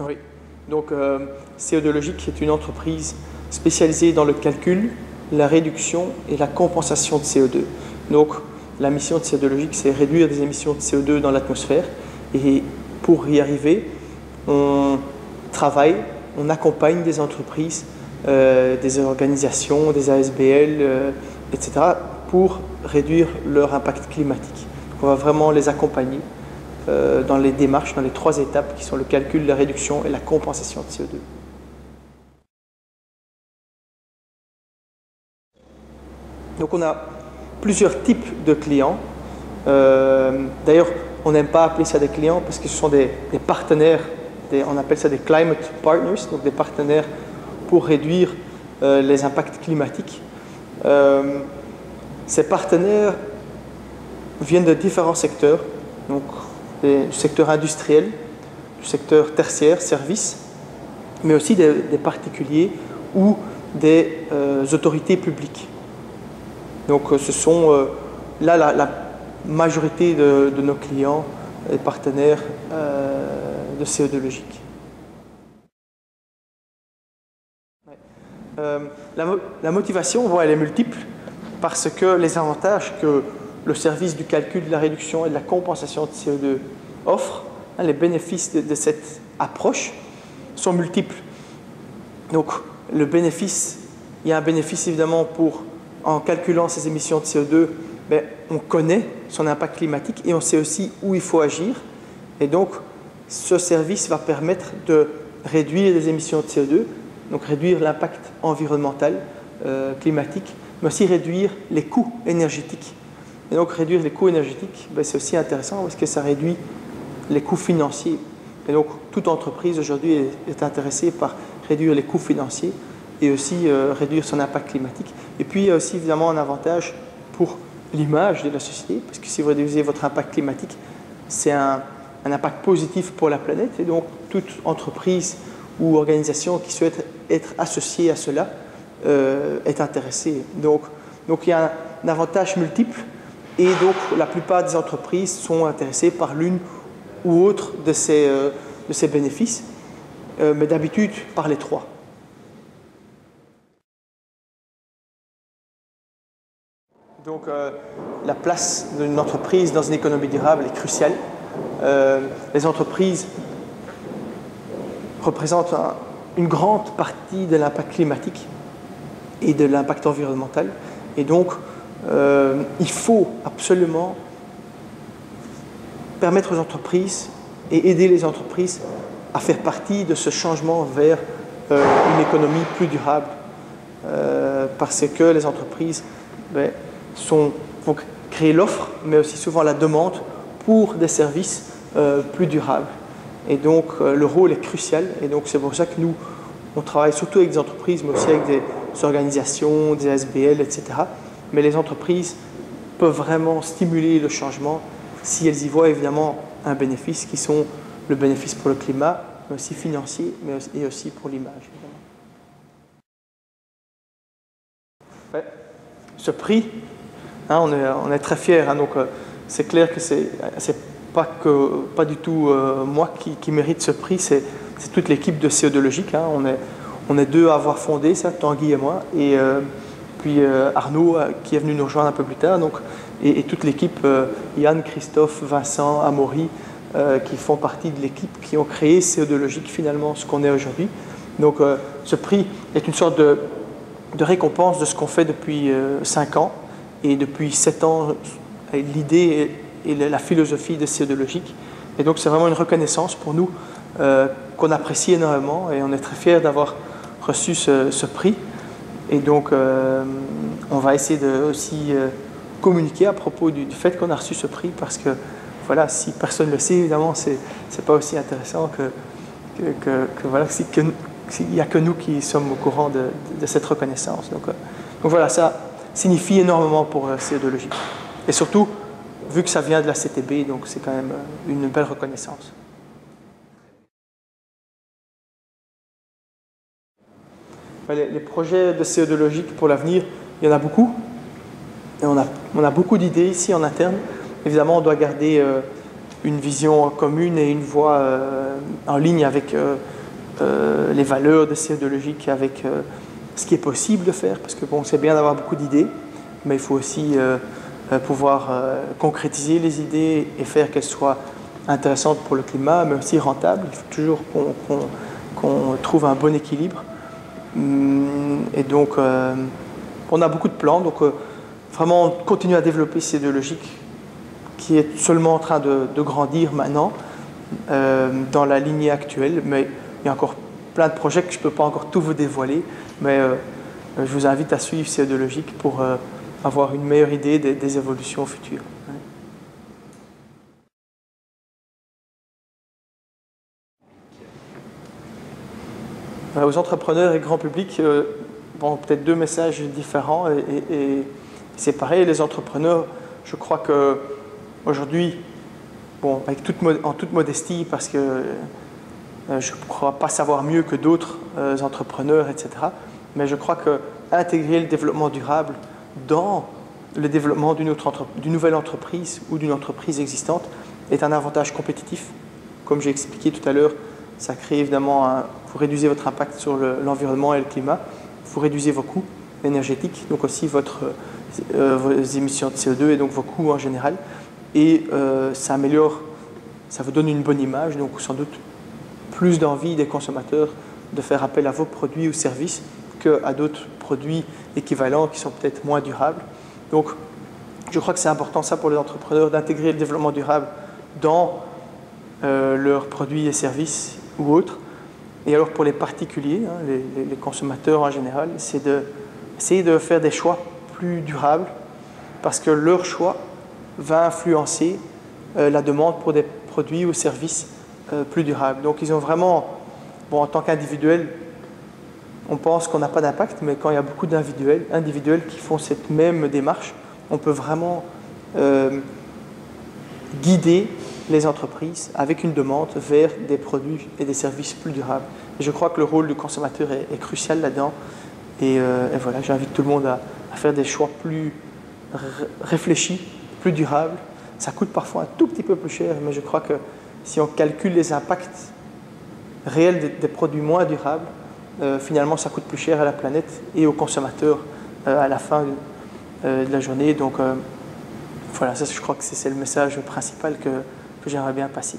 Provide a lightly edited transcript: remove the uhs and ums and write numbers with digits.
Oui. Donc, CO2 Logic est une entreprise spécialisée dans le calcul, la réduction et la compensation de CO2. Donc, la mission de CO2 Logic, c'est réduire des émissions de CO2 dans l'atmosphère. Et pour y arriver, on travaille, on accompagne des entreprises, des organisations, des ASBL, etc., pour réduire leur impact climatique. On va vraiment les accompagner dans les démarches, dans les 3 étapes qui sont le calcul, la réduction et la compensation de CO2. Donc on a plusieurs types de clients. D'ailleurs, on n'aime pas appeler ça des clients parce que ce sont des partenaires, on appelle ça des climate partners, donc des partenaires pour réduire les impacts climatiques. Ces partenaires viennent de différents secteurs, donc du secteur industriel, du secteur tertiaire, services, mais aussi des particuliers ou des autorités publiques. Donc ce sont là la majorité de nos clients et partenaires de CO2 Logic. La motivation, bon, elle est multiple parce que les avantages que le service du calcul, de la réduction et de la compensation de CO2 offre, les bénéfices de cette approche sont multiples. Donc le bénéfice, il y a un bénéfice évidemment en calculant ces émissions de CO2, on connaît son impact climatique et on sait aussi où il faut agir. Et donc ce service va permettre de réduire les émissions de CO2, donc réduire l'impact environnemental, climatique, mais aussi réduire les coûts énergétiques. Et donc réduire les coûts énergétiques, c'est aussi intéressant parce que ça réduit les coûts financiers. Et donc toute entreprise aujourd'hui est intéressée par réduire les coûts financiers et aussi réduire son impact climatique. Et puis il y a aussi évidemment un avantage pour l'image de la société, parce que si vous réduisez votre impact climatique, c'est un impact positif pour la planète. Et donc toute entreprise ou organisation qui souhaite être associée à cela est intéressée. Donc il y a un avantage multiple. Et donc, la plupart des entreprises sont intéressées par l'une ou autre de ces bénéfices, mais d'habitude par les 3. Donc, la place d'une entreprise dans une économie durable est cruciale. Les entreprises représentent une grande partie de l'impact climatique et de l'impact environnemental. Et donc, il faut absolument permettre aux entreprises et aider les entreprises à faire partie de ce changement vers une économie plus durable parce que les entreprises vont créer l'offre mais aussi souvent la demande pour des services plus durables. Et donc le rôle est crucial et donc c'est pour ça que nous on travaille surtout avec des entreprises mais aussi avec des organisations, des ASBL, etc. Mais les entreprises peuvent vraiment stimuler le changement si elles y voient évidemment un bénéfice qui sont le bénéfice pour le climat, mais aussi financier, et aussi pour l'image. Ouais. Ce prix, on est très fiers, donc c'est clair que c'est pas du tout moi qui mérite ce prix, c'est toute l'équipe de CO2 Logic. On est 2 à avoir fondé ça, Tanguy et moi, et puis Arnaud qui est venu nous rejoindre un peu plus tard, donc, et toute l'équipe, Yann, Christophe, Vincent, Amaury, qui font partie de l'équipe qui ont créé CO2 Logic finalement ce qu'on est aujourd'hui. Donc ce prix est une sorte de récompense de ce qu'on fait depuis 5 ans et depuis 7 ans, l'idée et la philosophie de CO2 Logic. Et donc c'est vraiment une reconnaissance pour nous qu'on apprécie énormément et on est très fiers d'avoir reçu ce prix. Et donc, on va essayer de aussi communiquer à propos du fait qu'on a reçu ce prix parce que, voilà, si personne ne le sait, évidemment, c'est pas aussi intéressant voilà, qu'il n'y a que nous qui sommes au courant de cette reconnaissance. Donc voilà, ça signifie énormément pour CO2 Logic. Et surtout, vu que ça vient de la CTB, donc c'est quand même une belle reconnaissance. Les projets de CO2 Logic pour l'avenir, il y en a beaucoup. Et on a beaucoup d'idées ici en interne. Évidemment, on doit garder une vision commune et une voie en ligne avec les valeurs de CO2 logique, avec ce qui est possible de faire, parce que bon, c'est bien d'avoir beaucoup d'idées, mais il faut aussi pouvoir concrétiser les idées et faire qu'elles soient intéressantes pour le climat, mais aussi rentables. Il faut toujours qu'on trouve un bon équilibre. Et donc, on a beaucoup de plans, donc vraiment continuer à développer CO2 logique, qui est seulement en train de grandir maintenant dans la lignée actuelle, mais il y a encore plein de projets que je ne peux pas encore tout vous dévoiler, mais je vous invite à suivre CO2 logique pour avoir une meilleure idée des évolutions futures. Aux entrepreneurs et grand public, bon, peut-être deux messages différents et c'est pareil. Les entrepreneurs, je crois qu'aujourd'hui, bon, en toute modestie, parce que je ne crois pas savoir mieux que d'autres entrepreneurs, etc., mais je crois qu'intégrer le développement durable dans le développement d'une nouvelle entreprise ou d'une entreprise existante est un avantage compétitif. Comme j'ai expliqué tout à l'heure, ça crée évidemment, vous réduisez votre impact sur l'environnement et le climat, vous réduisez vos coûts énergétiques, donc aussi vos émissions de CO2 et donc vos coûts en général. Et ça améliore, ça vous donne une bonne image, donc sans doute plus d'envie des consommateurs de faire appel à vos produits ou services qu'à d'autres produits équivalents qui sont peut-être moins durables. Donc je crois que c'est important ça pour les entrepreneurs d'intégrer le développement durable dans leurs produits et services ou autres. Et alors pour les particuliers, hein, les consommateurs en général, c'est d'essayer de faire des choix plus durables parce que leur choix va influencer la demande pour des produits ou services plus durables. Donc ils ont vraiment, bon, en tant qu'individuel, on pense qu'on n'a pas d'impact, mais quand il y a beaucoup d'individuels qui font cette même démarche, on peut vraiment guider les entreprises avec une demande vers des produits et des services plus durables. Et je crois que le rôle du consommateur est crucial là-dedans. Et voilà, j'invite tout le monde à faire des choix plus réfléchis, plus durables. Ça coûte parfois un tout petit peu plus cher, mais je crois que si on calcule les impacts réels des produits moins durables, finalement ça coûte plus cher à la planète et aux consommateurs à la fin de la journée. Donc voilà, ça, je crois que c'est le message principal que j'aimerais bien passer.